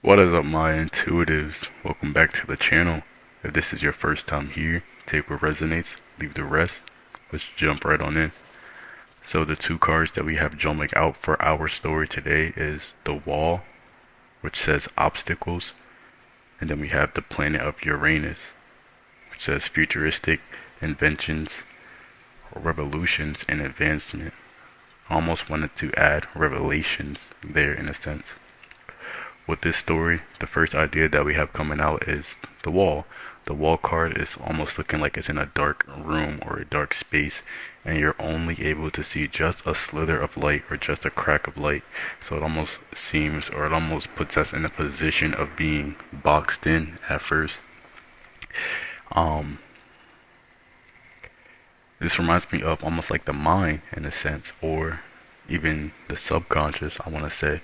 What is up, my intuitives? Welcome back to the channel. If this is your first time here, take what resonates, leave the rest. Let's jump right on in. So the two cards that we have jumping out for our story today is the Wall, which says obstacles, and then we have the planet of Uranus, which says futuristic inventions, revolutions, and advancement. I almost wanted to add revelations there in a sense. With this story, the first idea that we have coming out is the wall. The wall card is almost looking like it's in a dark room or a dark space, and you're only able to see just a slither of light or just a crack of light. So it almost seems, or it almost puts us in a position of being boxed in at first. Um, this reminds me of almost like the mind in a sense, or even the subconscious, I want to say.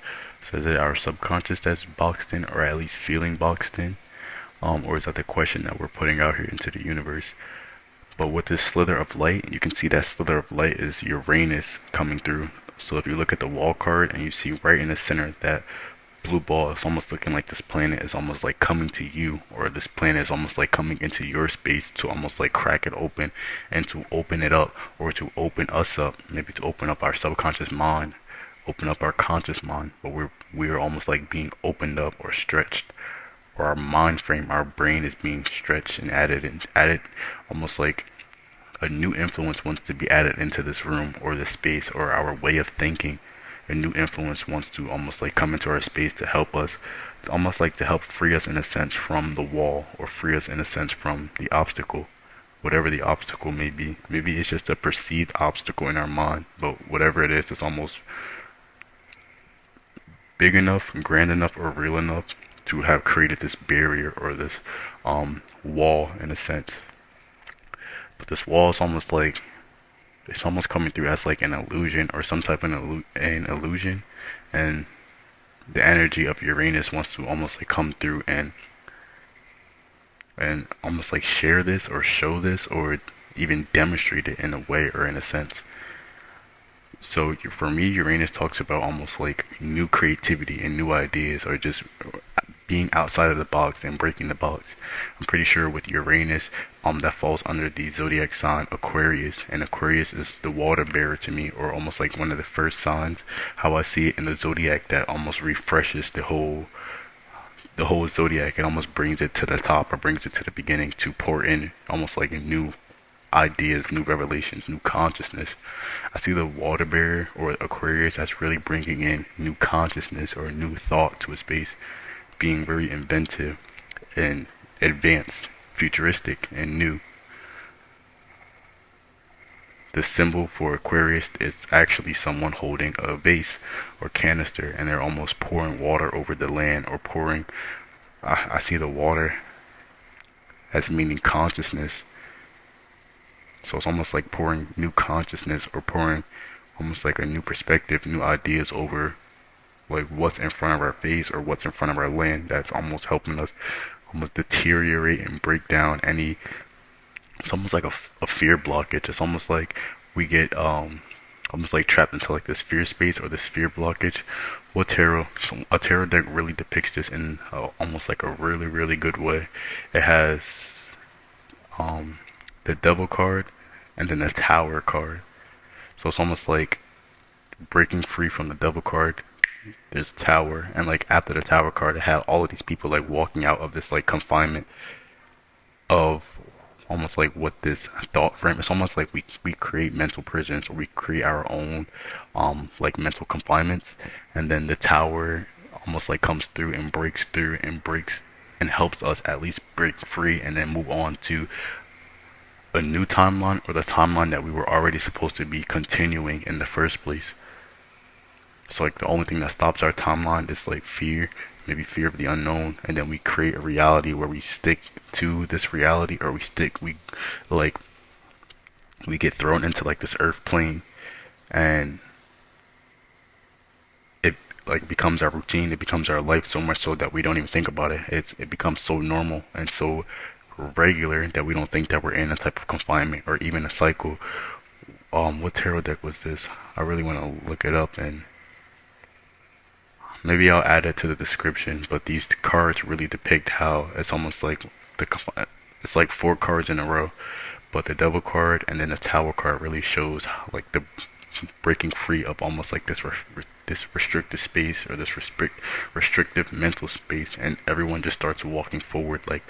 So is it our subconscious that's boxed in, or at least feeling boxed in? Or is that the question that we're putting out here into the universe? But with this slither of light, you can see that slither of light is Uranus coming through. So if you look at the wall card and you see right in the center that blue ball, it's almost looking like this planet is almost like coming to you, or this planet is almost like coming into your space to almost like crack it open and to open it up, or to open us up, maybe to open up our subconscious mind, open up our conscious mind. But we're almost like being opened up or stretched, or our mind frame, our brain is being stretched and added almost like a new influence wants to be added into this room or this space, or our way of thinking. A new influence wants to almost like come into our space to help us, almost like to help free us in a sense from the wall, or free us in a sense from the obstacle, whatever the obstacle may be. Maybe it's just a perceived obstacle in our mind, but whatever it is, it's almost big enough, grand enough, or real enough to have created this barrier, or this wall in a sense. But this wall is almost like it's almost coming through as like an illusion, or some type of an illusion, and the energy of Uranus wants to almost like come through and almost like share this or show this or even demonstrate it in a way or in a sense. So for me, Uranus talks about almost like new creativity and new ideas, or just being outside of the box and breaking the box. I'm pretty sure with Uranus, that falls under the zodiac sign Aquarius, and Aquarius is the water bearer to me, or almost like one of the first signs. How I see it in the zodiac, that almost refreshes the whole zodiac. It almost brings it to the top, or brings it to the beginning, to pour in almost like a new ideas, new revelations, new consciousness. I see the water bearer or Aquarius as really bringing in new consciousness or new thought to a space, being very inventive and advanced, futuristic and new. The symbol for Aquarius is actually someone holding a vase or canister, and they're almost pouring water over the land, or pouring. I see the water as meaning consciousness. So it's almost like pouring new consciousness, or pouring almost like a new perspective, new ideas over like what's in front of our face or what's in front of our land, that's almost helping us almost deteriorate and break down any. It's almost like a fear blockage. It's almost like we get almost like trapped into like this fear space or this fear blockage. What tarot? So a tarot deck really depicts this in almost like a really good way. It has the devil card and then the tower card. So it's almost like breaking free from the devil card. There's tower, and like after the tower card, it had all of these people like walking out of this like confinement of almost like what this thought frame. It's almost like we create mental prisons, or we create our own like mental confinements, and then the tower almost like comes through and breaks and helps us at least break free, and then move on to a new timeline, or the timeline that we were already supposed to be continuing in the first place. So like the only thing that stops our timeline is like fear, maybe fear of the unknown, and then we create a reality where we stick to this reality, or like we get thrown into like this earth plane, and it like becomes our routine, it becomes our life, so much so that we don't even think about it. It becomes so normal and so regular that we don't think that we're in a type of confinement or even a cycle. What tarot deck was this? I really want to look it up, and maybe I'll add it to the description, but these cards really depict how it's almost like the it's like four cards in a row, but the devil card and then the tower card really shows like the breaking free of almost like this restricted space, or this restrictive mental space, and everyone just starts walking forward. Like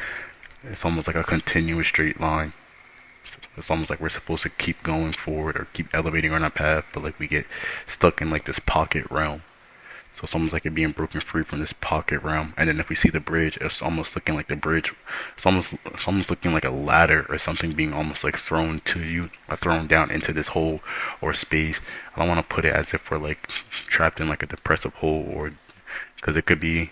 it's almost like a continuous straight line. It's almost like we're supposed to keep going forward or keep elevating on our path, but like we get stuck in like this pocket realm. So it's almost like it being broken free from this pocket realm. And then if we see the bridge, it's almost looking like the bridge. It's almost looking like a ladder or something being almost like thrown to you, or thrown down into this hole or space. I don't want to put it as if we're like trapped in like a depressive hole, or because it could be.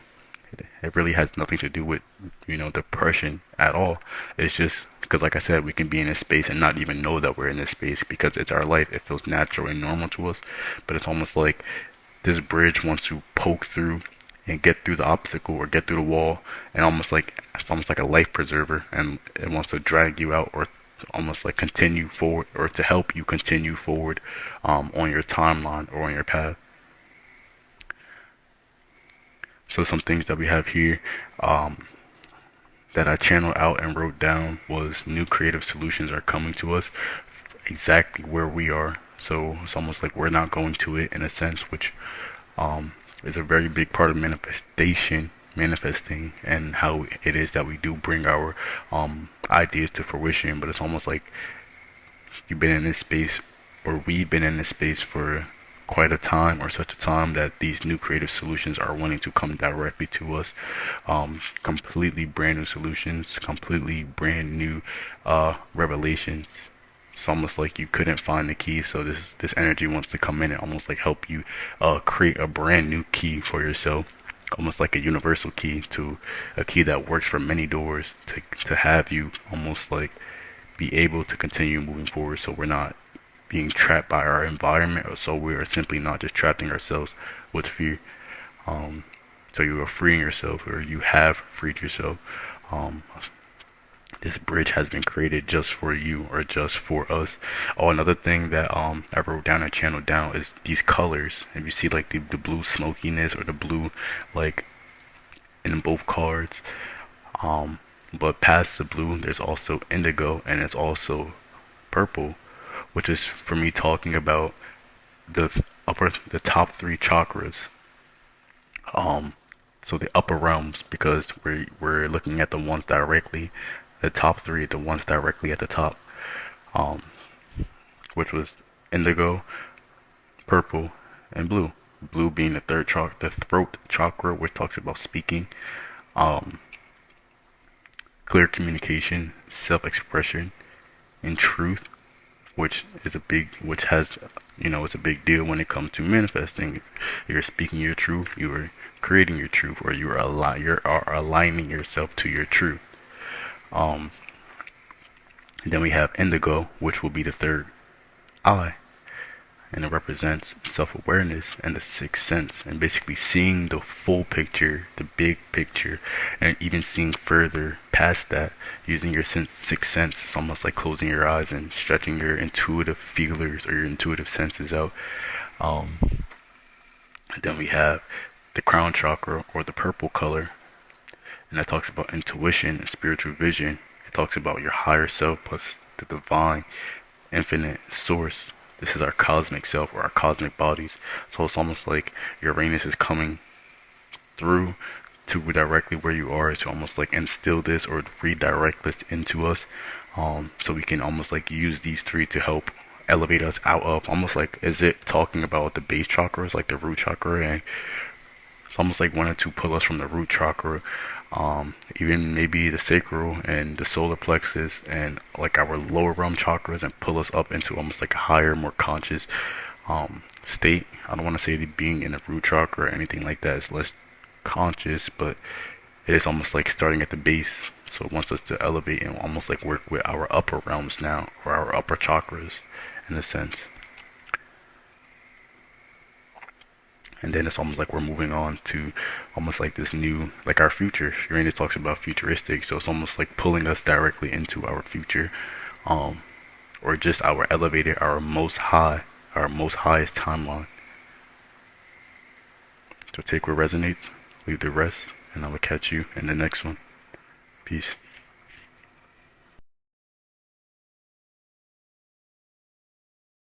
It really has nothing to do with depression at all. It's just because, like I said, we can be in this space and not even know that we're in this space because it's our life. It feels natural and normal to us, but it's almost like this bridge wants to poke through and get through the obstacle or get through the wall, and almost like it's almost like a life preserver, and it wants to drag you out, or to almost like continue forward, or to help you continue forward on your timeline or on your path. So some things that we have here that I channeled out and wrote down was new creative solutions are coming to us exactly where we are. So it's almost like we're not going to it in a sense, which is a very big part of manifesting, and how it is that we do bring our ideas to fruition. But it's almost like you've been in this space, or we've been in this space for quite a time, or such a time that these new creative solutions are wanting to come directly to us. Completely brand new solutions, completely brand new revelations. It's almost like you couldn't find the key, so this energy wants to come in and almost like help you create a brand new key for yourself, almost like a universal key, to a key that works for many doors, to have you almost like be able to continue moving forward, so we're not being trapped by our environment, or so we are simply not just trapping ourselves with fear. So you are freeing yourself, or you have freed yourself. Um, this bridge has been created just for you, or just for us. Oh, another thing that I wrote down and channeled down is these colors. If you see like the blue smokiness, or the blue like in both cards, but past the blue there's also indigo, and it's also purple, which is for me talking about the top three chakras. Um, so the upper realms, because we're looking at the ones directly, the top three, the ones directly at the top, um, which was indigo, purple, and blue. Blue being the throat chakra, which talks about speaking, um, clear communication, self-expression, and truth, which has, it's a big deal when it comes to manifesting. If you're speaking your truth, you are creating your truth, or you're aligning yourself to your truth. Um, then we have indigo, which will be the third eye, and it represents self-awareness and the sixth sense, and basically seeing the full picture, the big picture, and even seeing further past that using your sixth sense. It's almost like closing your eyes and stretching your intuitive feelers or your intuitive senses out. um, then we have the crown chakra, or the purple color, and that talks about intuition and spiritual vision. It talks about your higher self plus the divine infinite source. This is our cosmic self, or our cosmic bodies. So it's almost like Uranus is coming through to directly where you are, to almost like instill this or redirect this into us. So we can almost like use these three to help elevate us out of, almost like, is it talking about the base chakras, like the root chakra, and it's almost like wanting to pull us from the root chakra, even maybe the sacral and the solar plexus and like our lower realm chakras, and pull us up into almost like a higher, more conscious state. I don't want to say that being in the root chakra or anything like that is less conscious, but it is almost like starting at the base. So it wants us to elevate and almost like work with our upper realms now, or our upper chakras in a sense. And then it's almost like we're moving on to almost like this new, like our future. Uranus talks about futuristic, so it's almost like pulling us directly into our future, um, or just our elevated, our most highest timeline. So take what resonates, leave the rest, and I will catch you in the next one. Peace.